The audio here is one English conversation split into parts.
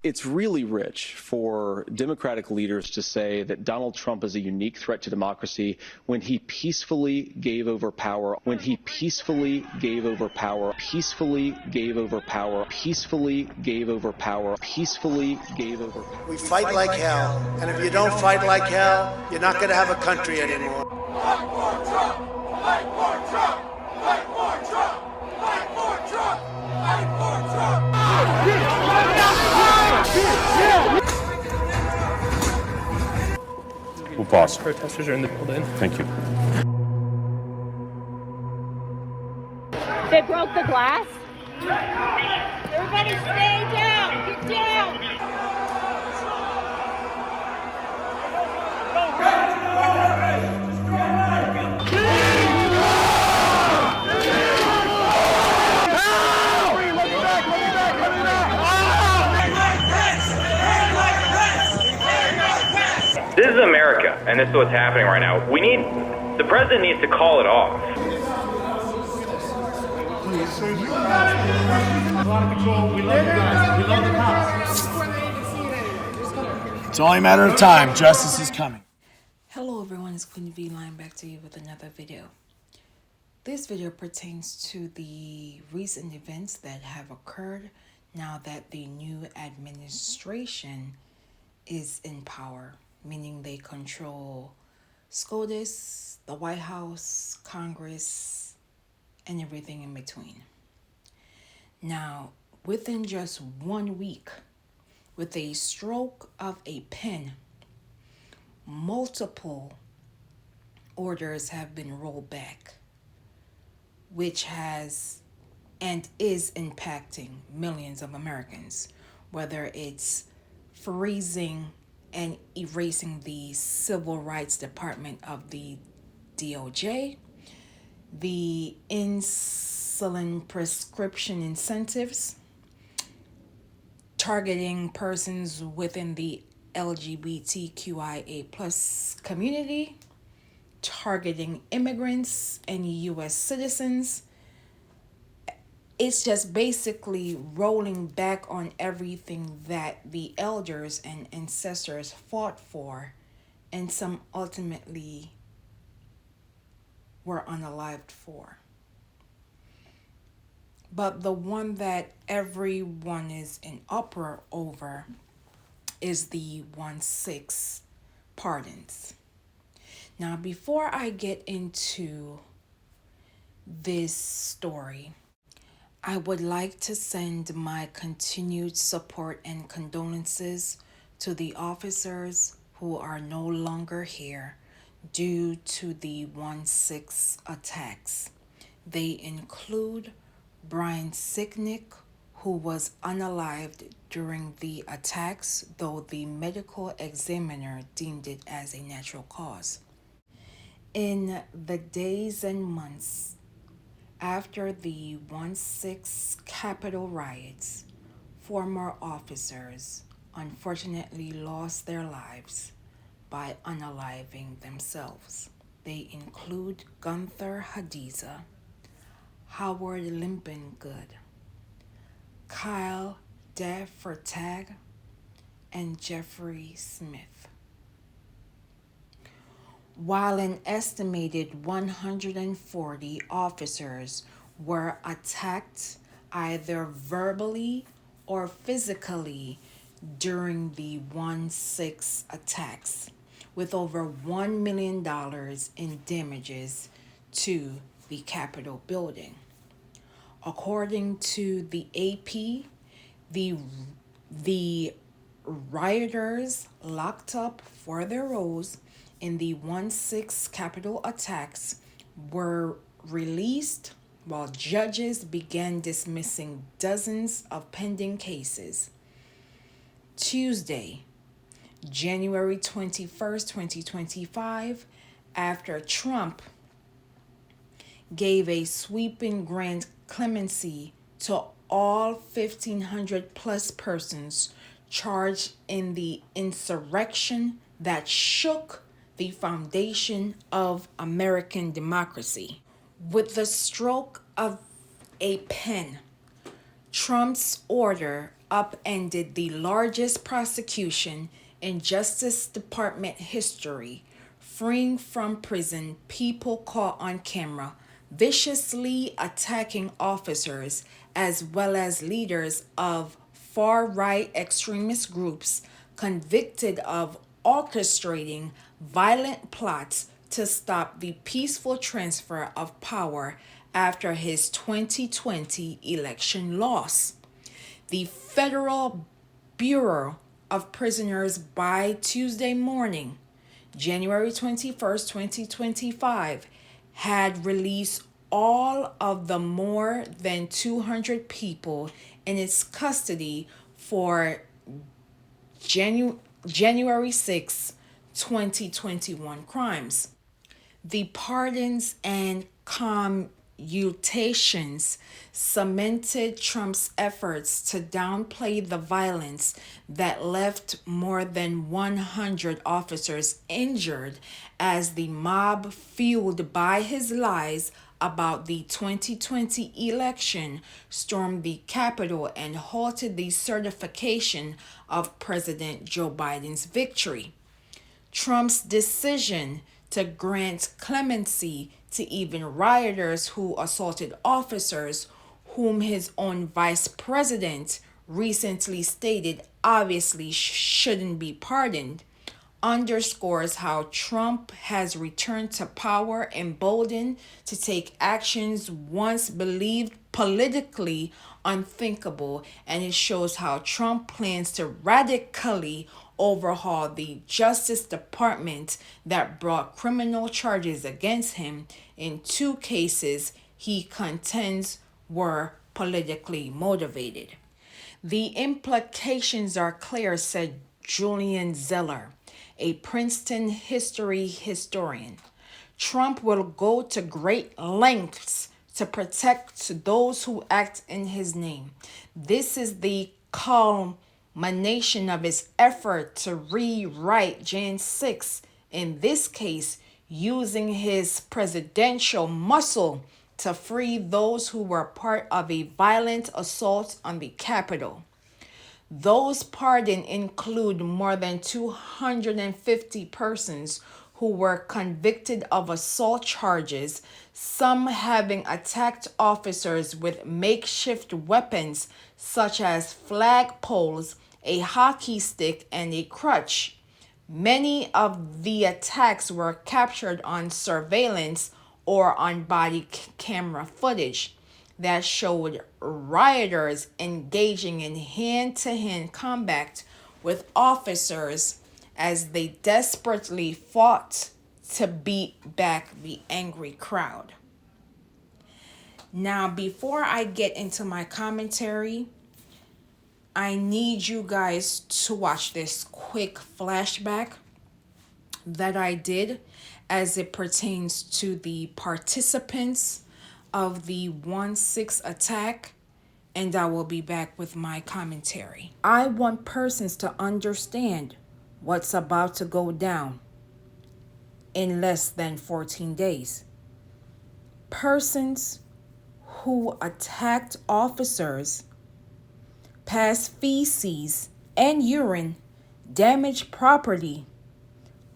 It's really rich for Democratic leaders to say that Donald Trump is a unique threat to democracy when he peacefully gave over power, peacefully gave over power, peacefully gave over power. We fight like hell, and if you don't fight like hell, you're not going to have a country anymore. Fight for Trump! Fight for Trump! Fight for Trump! Fight for Trump! Fight for Trump! We'll pause. Protesters are in the building. Thank you. They broke the glass. Everybody stay down. Get down. This is America, and this is what's happening right now. The president needs to call it off. It's only a matter of time. Justice is coming. Hello everyone, it's QueenVLionz back to you with another video. This video pertains to the recent events that have occurred now that the new administration is in power, meaning they control SCOTUS, the White House, Congress, and everything in between. Now, within just 1 week, with a stroke of a pen, multiple orders have been rolled back, which has and is impacting millions of Americans, whether it's freezing and erasing the Civil Rights Department of the DOJ, the insulin prescription incentives, targeting persons within the LGBTQIA plus community, targeting immigrants and U.S. citizens. It's just basically rolling back on everything that the elders and ancestors fought for, and some ultimately were unalived for. But the one that everyone is in uproar over is the 1/6 pardons. Now, before I get into this story, I would like to send my continued support and condolences to the officers who are no longer here due to the 1/6 attacks. They include Brian Sicknick, who was unalived during the attacks, though the medical examiner deemed it as a natural cause. In the days and months after the 1/6 Capitol riots, former officers unfortunately lost their lives by unaliving themselves. They include Gunther Hashida, Howard Liebengood, Kyle DeFreytag, and Jeffrey Smith. While an estimated 140 officers were attacked either verbally or physically during the 1/6 attacks, with over $1 million in damages to the Capitol building. According to the AP, the rioters locked up for their roles in the 1/6 Capitol attacks were released while judges began dismissing dozens of pending cases. Tuesday, January 21st, 2025, after Trump gave a sweeping grant clemency to all 1,500 plus persons charged in the insurrection that shook the foundation of American democracy. With the stroke of a pen, Trump's order upended the largest prosecution in Justice Department history, freeing from prison people caught on camera viciously attacking officers as well as leaders of far-right extremist groups convicted of orchestrating violent plots to stop the peaceful transfer of power after his 2020 election loss. The Federal Bureau of Prisoners by Tuesday morning, January 21st, 2025, had released all of the more than 200 people in its custody for January 6, 2021 crimes. The pardons and commutations cemented Trump's efforts to downplay the violence that left more than 100 officers injured as the mob, fueled by his lies about the 2020 election, stormed the Capitol and halted the certification of President Joe Biden's victory. Trump's decision to grant clemency to even rioters who assaulted officers, whom his own vice president recently stated obviously shouldn't be pardoned, underscores how Trump has returned to power emboldened to take actions once believed politically unthinkable, and it shows how Trump plans to radically overhaul the Justice Department that brought criminal charges against him in 2 cases he contends were politically motivated. The implications are clear, said Julian Zeller, a Princeton history historian. Trump will go to great lengths to protect those who act in his name. This is the culmination of his effort to rewrite Jan 6, in this case, using his presidential muscle to free those who were part of a violent assault on the Capitol. Those pardoned include more than 250 persons who were convicted of assault charges, some having attacked officers with makeshift weapons such as flagpoles, a hockey stick, and a crutch. Many of the attacks were captured on surveillance or on body camera footage that showed rioters engaging in hand-to-hand combat with officers as they desperately fought to beat back the angry crowd. Now, before I get into my commentary, I need you guys to watch this quick flashback that I did as it pertains to the participants of the 1/6 attack, and I will be back with my commentary. I want persons to understand what's about to go down in less than 14 days. Persons who attacked officers, passed feces and urine, damaged property,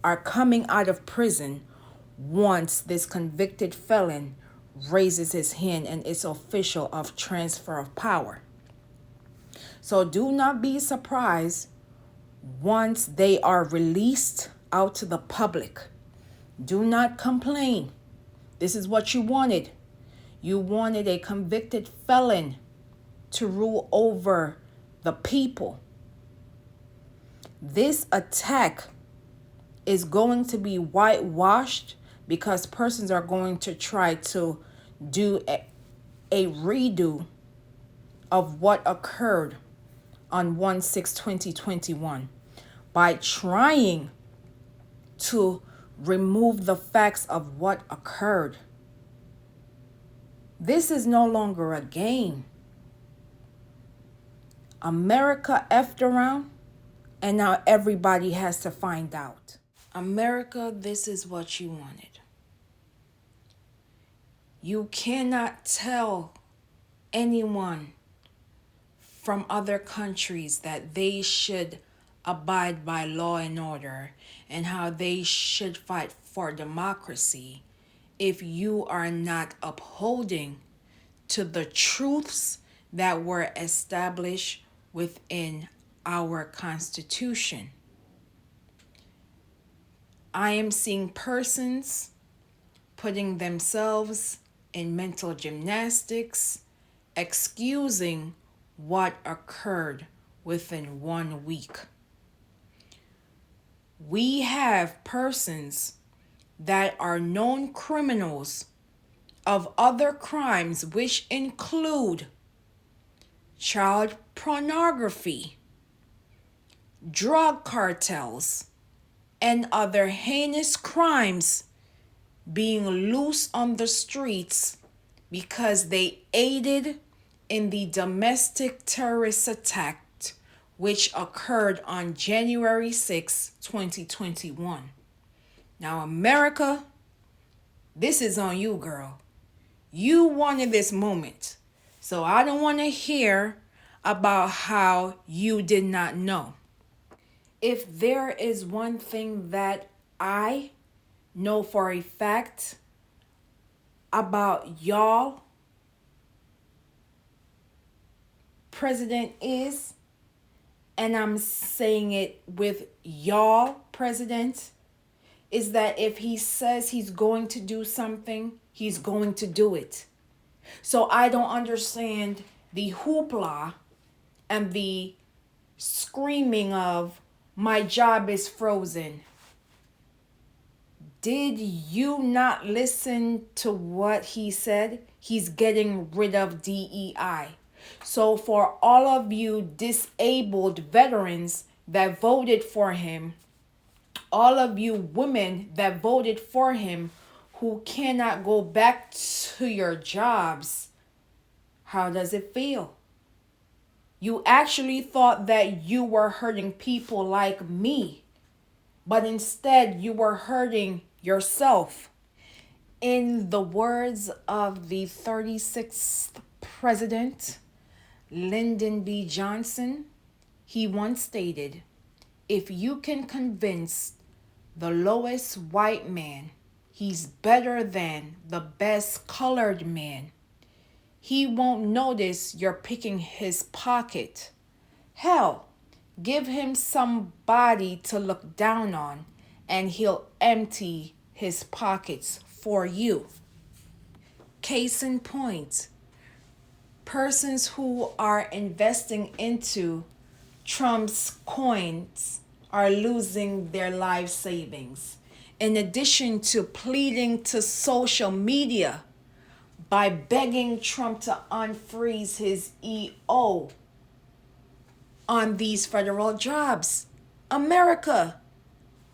are coming out of prison once this convicted felon raises his hand and it's official of transfer of power. So do not be surprised once they are released out to the public. Do not complain. This is what you wanted. You wanted a convicted felon to rule over the people. This attack is going to be whitewashed because persons are going to try to do a redo of what occurred on 1/6/2021 by trying to remove the facts of what occurred. This is no longer a game. America effed around, and now everybody has to find out. America, this is what you wanted. You cannot tell anyone from other countries that they should abide by law and order and how they should fight for democracy, if you are not upholding to the truths that were established within our Constitution. I am seeing persons putting themselves in mental gymnastics, excusing what occurred within 1 week. We have persons that are known criminals of other crimes, which include child pornography, drug cartels, and other heinous crimes being loose on the streets because they aided in the domestic terrorist attack which occurred on January 6, 2021. Now, America, this is on you, girl. You wanted this moment. So I don't want to hear about how you did not know. If there is one thing that I know for a fact about y'all president is, and I'm saying it with y'all president, is that if he says he's going to do something, he's going to do it. So I don't understand the hoopla and the screaming of my job is frozen. Did you not listen to what he said? He's getting rid of DEI. So for all of you disabled veterans that voted for him, all of you women that voted for him who cannot go back to your jobs, how does it feel? You actually thought that you were hurting people like me, but instead you were hurting yourself. In the words of the 36th president, Lyndon B. Johnson, he once stated, if you can convince the lowest white man he's better than the best colored man, he won't notice you're picking his pocket. Hell, give him somebody to look down on and he'll empty his pockets for you. Case in point, persons who are investing into Trump's coins are losing their life savings. In addition to pleading to social media by begging Trump to unfreeze his EO on these federal jobs. America,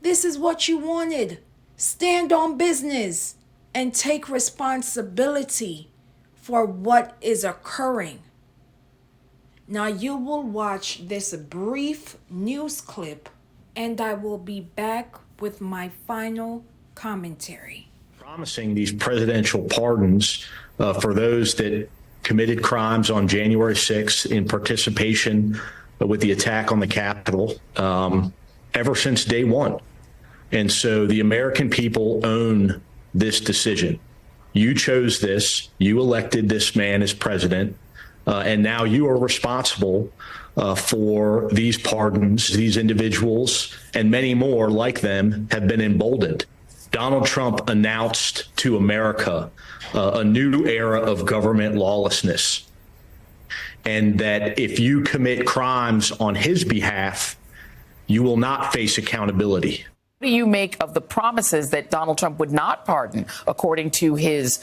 this is what you wanted. Stand on business and take responsibility for what is occurring. Now you will watch this brief news clip and I will be back with my final commentary. Promising these presidential pardons for those that committed crimes on January 6th in participation with the attack on the Capitol ever since day one. And so the American people own this decision. You chose this, you elected this man as president, and now you are responsible for these pardons. These individuals and many more like them have been emboldened. Donald Trump announced to America a new era of government lawlessness, and that if you commit crimes on his behalf, you will not face accountability. What do you make of the promises that Donald Trump would not pardon, according to his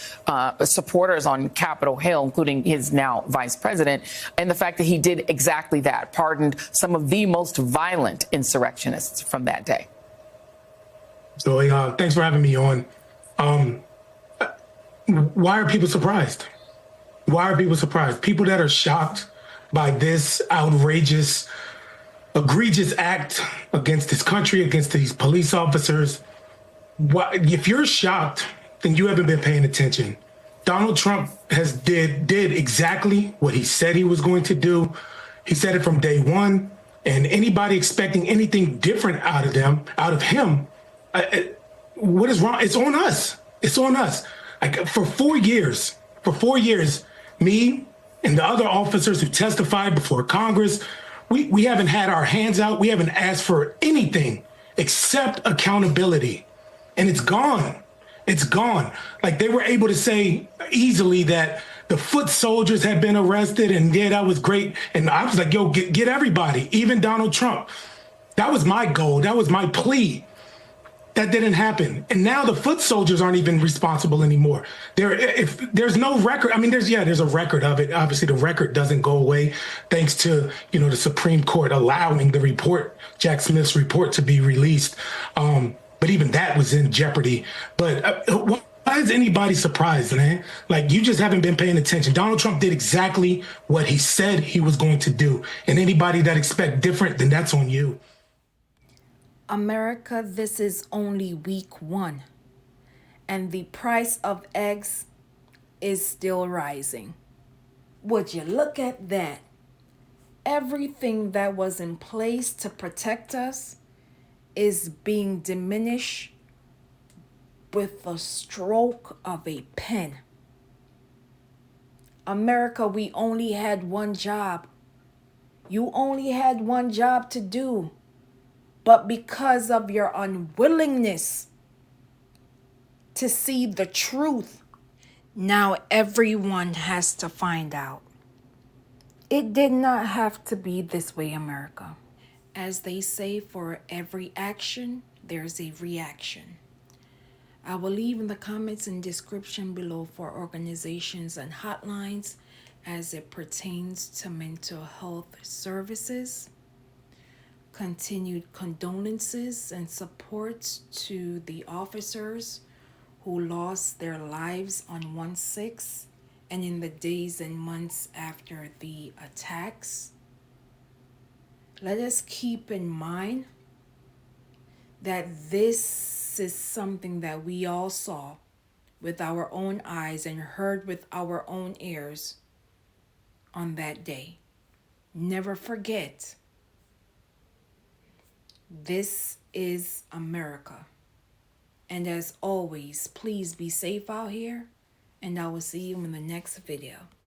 supporters on Capitol Hill, including his now vice president, and the fact that he did exactly that, pardoned some of the most violent insurrectionists from that day? So thanks for having me on. Why are people surprised? Why are people surprised? People that are shocked by this outrageous, egregious act against this country, against these police officers. If you're shocked, then you haven't been paying attention. Donald Trump did exactly what he said he was going to do. He said it from day one. And anybody expecting anything different out of him, what is wrong? It's on us. It's on us. Like for 4 years, me and the other officers who testified before Congress, we haven't had our hands out. We haven't asked for anything except accountability. And it's gone. It's gone. Like they were able to say easily that the foot soldiers had been arrested, and yeah, that was great. And I was like, yo, get everybody, even Donald Trump. That was my goal. That was my plea. That didn't happen. And now the foot soldiers aren't even responsible anymore. If there's no record, I mean, there's a record of it. Obviously, the record doesn't go away thanks to, the Supreme Court allowing the report, Jack Smith's report, to be released. But even that was in jeopardy. But why is anybody surprised, man? Like, you just haven't been paying attention. Donald Trump did exactly what he said he was going to do. And anybody that expect different, then that's on you. America, this is only week 1. And the price of eggs is still rising. Would you look at that? Everything that was in place to protect us is being diminished with the stroke of a pen. America, we only had one job. You only had one job to do. But because of your unwillingness to see the truth, now everyone has to find out. It did not have to be this way, America. As they say, for every action, there's a reaction. I will leave in the comments and description below for organizations and hotlines as it pertains to mental health services. Continued condolences and support to the officers who lost their lives on 1/6 and in the days and months after the attacks. Let us keep in mind that this is something that we all saw with our own eyes and heard with our own ears on that day. Never forget, this is America. And as always, please be safe out here, and I will see you in the next video.